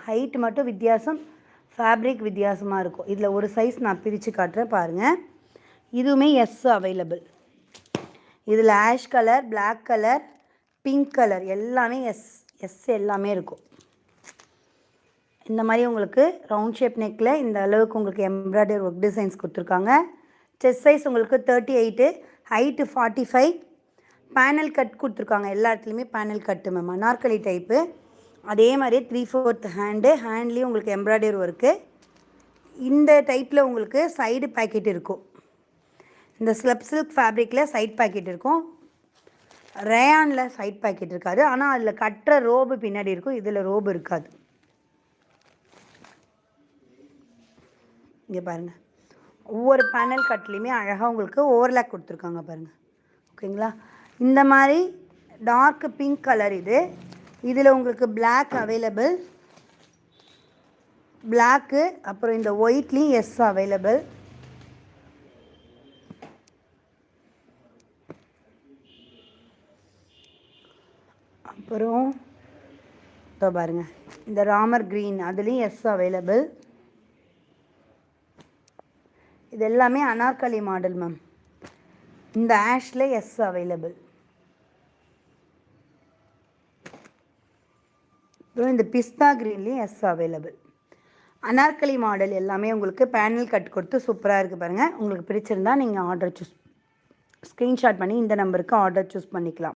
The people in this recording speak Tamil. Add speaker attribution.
Speaker 1: ஹைட் மட்டும் வித்தியாசம், ஃபேப்ரிக் வித்தியாசமாக இருக்கும். இதில் ஒரு சைஸ் நான் பிரித்து காட்டுறேன் பாருங்கள். இதுவுமே எஸ் அவைலபிள். இதில் ash colour, black colour, pink colour எல்லாமே எஸ் எல்லாமே இருக்கும். இந்த மாதிரி உங்களுக்கு ரவுண்ட் ஷேப் நெக்கில் இந்த அளவுக்கு உங்களுக்கு எம்ப்ராய்டரி ஒர்க் டிசைன்ஸ் கொடுத்துருக்காங்க. செஸ்ட் சைஸ் உங்களுக்கு 38, ஹைட்டு 45, பேனல் கட் கொடுத்துருக்காங்க. எல்லா இடத்துலையுமே பேனல் கட்டு மேம், அனார்கலி டைப்பு. அதே மாதிரி 3/4 ஹேண்ட்லேயும் உங்களுக்கு எம்ப்ராய்டரி ஒர்க்கு. இந்த டைப்பில் உங்களுக்கு சைடு பேக்கெட் இருக்கும். இந்த ஸ்லப் சில்க் ஃபேப்ரிக்கில் சைட் பேக்கெட் இருக்கும். ரேயானில் சைட் பேக்கெட் இருக்காது, ஆனால் அதில் கட்டுற ரோபு பின்னாடி இருக்கும், இதில் ரோபு இருக்காது. இங்கே பாருங்கள், ஒவ்வொரு பேனல் கட்லேயுமே அழகாக உங்களுக்கு ஓவர்லாக் கொடுத்துருக்காங்க பாருங்கள். ஓகேங்களா? இந்த மாதிரி டார்க் பிங்க் கலர் இது. இதில் உங்களுக்கு பிளாக் அவைலபிள், பிளாக்கு, அப்புறம் இந்த ஒயிட்லேயும் எஸ் அவைலபிள். அப்புறம் இதோ பாருங்கள், இந்த ராமர் க்ரீன் அதுலேயும் எஸ் அவைலபிள். இது எல்லாமே அனார்கலி மாடல் மேம். இந்த ஆஷில் எஸ் அவைலபிள். அப்புறம் இந்த பிஸ்தா க்ரீன்லேயும் எஸ் அவைலபிள். அனார்கலி மாடல் எல்லாமே உங்களுக்கு பேனல் கட் கொடுத்து சூப்பராக இருக்குது பாருங்கள். உங்களுக்கு பிடிச்சிருந்தா நீங்கள் ஆர்டர் ஸ்க்ரீன்ஷாட் பண்ணி இந்த நம்பருக்கு ஆர்டர் சூஸ் பண்ணிக்கலாம்.